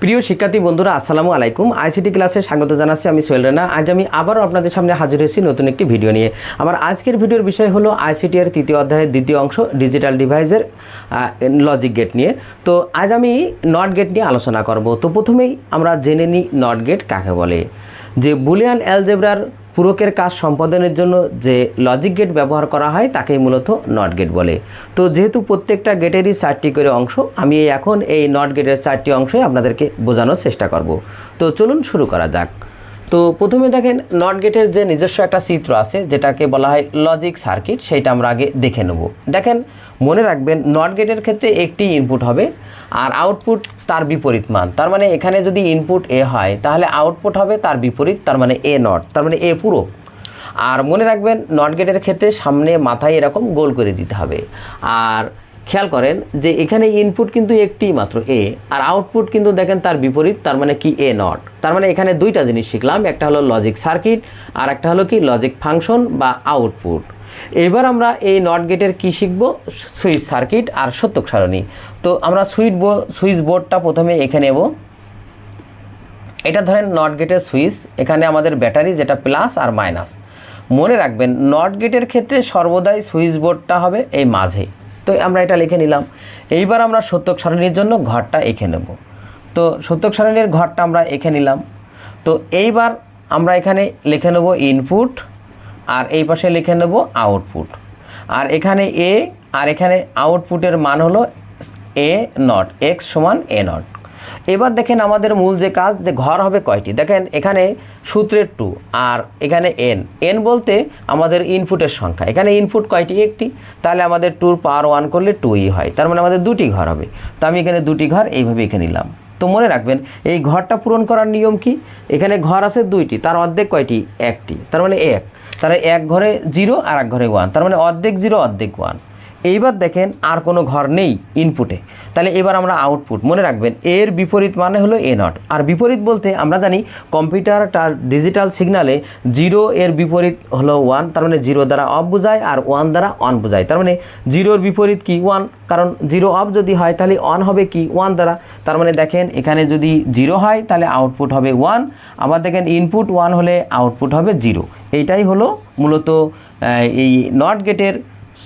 প্রিয় শিক্ষার্থী বন্ধুরা আসসালামু আলাইকুম। আইসিটি ক্লাসে স্বাগত জানাচ্ছি। আমি সোহেল রানা। আজ আমি আবারও আপনাদের সামনে হাজির হয়েছি নতুন একটি ভিডিও নিয়ে। আমার আজকের ভিডিওর বিষয় হলো আইসিটি এর তৃতীয় অধ্যায়ের দ্বিতীয় অংশ ডিজিটাল ডিভাইসের লজিক গেট নিয়ে। তো আজ আমি নট গেট নিয়ে আলোচনা করব। তো প্রথমেই আমরা জেনে নিই নট গেট কাকে বলে। যে বুলিয়ান অ্যালজেব্রার পূরকের কাজ সম্পাদনের জন্য যে লজিক গেট ব্যবহার করা হয় তাকেই মূলত নট গেট বলে। তো যেহেতু প্রত্যেকটা গেটেরই 4টি করে অংশ, আমি এখন এই নট গেটের 4টি অংশই আপনাদেরকে বোঝানোর চেষ্টা করব। তো চলুন শুরু করা যাক। তো প্রথমে দেখেন নট গেটের যে নিজস্ব একটা চিত্র আছে যেটাকে বলা হয় লজিক সার্কিট, সেইটা আমরা আগে দেখে নেব। দেখেন মনে রাখবেন নট গেটের ক্ষেত্রে একটি ইনপুট হবে আর আউটপুট তার বিপরীত মান। তার মানে এখানে যদি ইনপুট এ হয় তাহলে আউটপুট হবে তার বিপরীত, তার মানে এ নট, তার মানে এ পুরো। আর মনে রাখবেন নট গেটের ক্ষেত্রে সামনে মাথায় এরকম গোল করে দিতে হবে। আর খেয়াল করেন যে এখানে ইনপুট কিন্তু একটি মাত্র এ, আর আউটপুট কিন্তু দেখেন তার বিপরীত, তার মানে কি এ নট। তার মানে এখানে দুইটা জিনিস শিখলাম, একটা হলো লজিক সার্কিট আর একটা হলো কি লজিক ফাংশন বা আউটপুট। এবার আমরা এই নট গেটের কি শিখব, সুইচ সার্কিট আর সত্যক সারণী। তো আমরা সুইচ বোর্ডটা প্রথমে এঁকে নেব। এটা ধরেন নট গেটের সুইচ, এখানে আমাদের ব্যাটারি যেটা প্লাস আর মাইনাস। মনে রাখবেন নট গেটের ক্ষেত্রে সর্বদাই সুইচ বোর্ডটা হবে এই মাঝে। তো আমরা এটা লিখে নিলাম। এইবার আমরা সত্যক সারণীর জন্য ঘরটা এঁকে নেব। তো সত্যক সারণীর ঘরটা আমরা এঁকে নিলাম। তো এইবার আমরা এখানে লিখে নেব ইনপুট আর এই পাশে লিখে নেব আউটপুট। আর এখানে এ আর এখানে আউটপুটের মান হলো এ নট, এক্স সমান এ নট। এবার দেখেন আমাদের মূল যে কাজ, যে ঘর হবে কয়টি, দেখেন এখানে সূত্রের 2 আর এখানে এন বলতে আমাদের ইনপুটের সংখ্যা। এখানে ইনপুট কয়টি, একটি, তাহলে আমাদের 2 পাওয়ার 1 করলে 2ই হয়, তার মানে আমাদের দুটি ঘর হবে। তো আমি এখানে দুটি ঘর এইভাবে এঁকে নিলাম। তো মনে রাখবেন এই ঘরটা পূরণ করার নিয়ম কি, এখানে ঘর আছে 2টি, তার অর্ধেক কয়টি, একটি, তার মানে 1। তাহলে এক ঘরে 0 আর এক ঘরে 1, তার মানে অর্ধেক 0 অর্ধেক 1। এইবার দেখেন আর কোনো ঘর নেই ইনপুটে, তাহলে এবার আমরা আউটপুট। মনে রাখবেন এর বিপরীত মানে হলো এ নট। আর বিপরীত বলতে আমরা জানি কম্পিউটারটার ডিজিটাল সিগনালে 0 এর বিপরীত হলো 1, তার মানে 0 দ্বারা অফ বোঝায় আর 1 দ্বারা অন বোঝায়। তার মানে 0-র বিপরীত কি 1, কারণ 0 অফ যদি হয় তাহলে অন হবে কি 1 দ্বারা। তার মানে দেখেন এখানে যদি 0 হয় তাহলে আউটপুট হবে 1, আবার দেখেন ইনপুট 1 হলে আউটপুট হবে 0। এইটাই হলো মূলত এই নট গেটের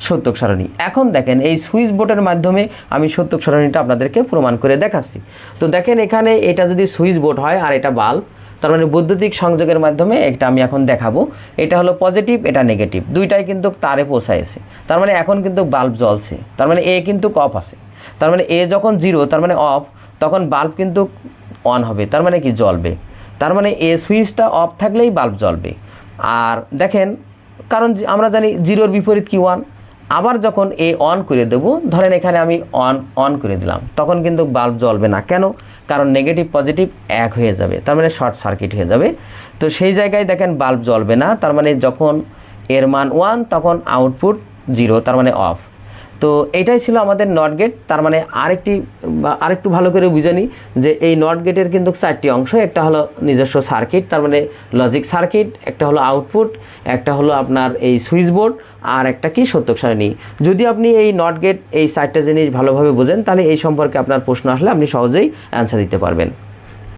সত্যক সারণী। এখন দেখেন এই সুইচ বোর্ডের মাধ্যমে আমি সত্যক সারণীটা আপনাদেরকে প্রমাণ করে দেখাচ্ছি। তো দেখেন এখানে এটা যদি সুইচ বোর্ড হয় আর এটা বাল্ব, তার মানে বৈদ্যুতিক সংযোগের মাধ্যমে এটা আমি এখন দেখাবো। এটা হলো পজিটিভ, এটা নেগেটিভ, দুইটাই কিন্তু তারে পৌঁছায়ছে। তার মানে এখন কিন্তু বাল্ব জ্বলছে, তার মানে এ কিন্তু অফ আছে। তার মানে এ যখন 0 তার মানে অফ, তখন বাল্ব কিন্তু অন হবে, তার মানে কি জ্বলবে। তার মানে এ সুইচটা অফ থাকলেই বাল্ব জ্বলবে। আর দেখেন কারণ আমরা জানি 0-র বিপরীত কি 1। আবার যখন এ অন করে দেব, ধরেন এখানে আমি অন করে দিলাম, তখন কিন্তু বাল্ব জ্বলবে না। কেন? কারণ নেগেটিভ পজিটিভ এক হয়ে যাবে, তার মানে শর্ট সার্কিট হয়ে যাবে। তো সেই জায়গায় দেখেন বাল্ব জ্বলবে না, তার মানে যখন এর মান 1 তখন আউটপুট 0, তার মানে অফ। তো এইটাই ছিল আমাদের নট গেট। তার মানে আরেকটু ভালো করে বুঝে নিই যে এই নট গেটের কিন্তু 4টি অংশ। একটা হলো নিজস্ব সার্কিট, তার মানে লজিক সার্কিট, একটা হলো আউটপুট, একটা হলো আপনার এই সুইচ বোর্ড, আর একটা কি সত্যক সারণী। যদি আপনি এই নট গেট এই 4টা জিনিস ভালোভাবে বোঝেন তাহলে এই সম্পর্কে আপনার প্রশ্ন আসলে আপনি সহজেই অ্যান্সার দিতে পারবেন।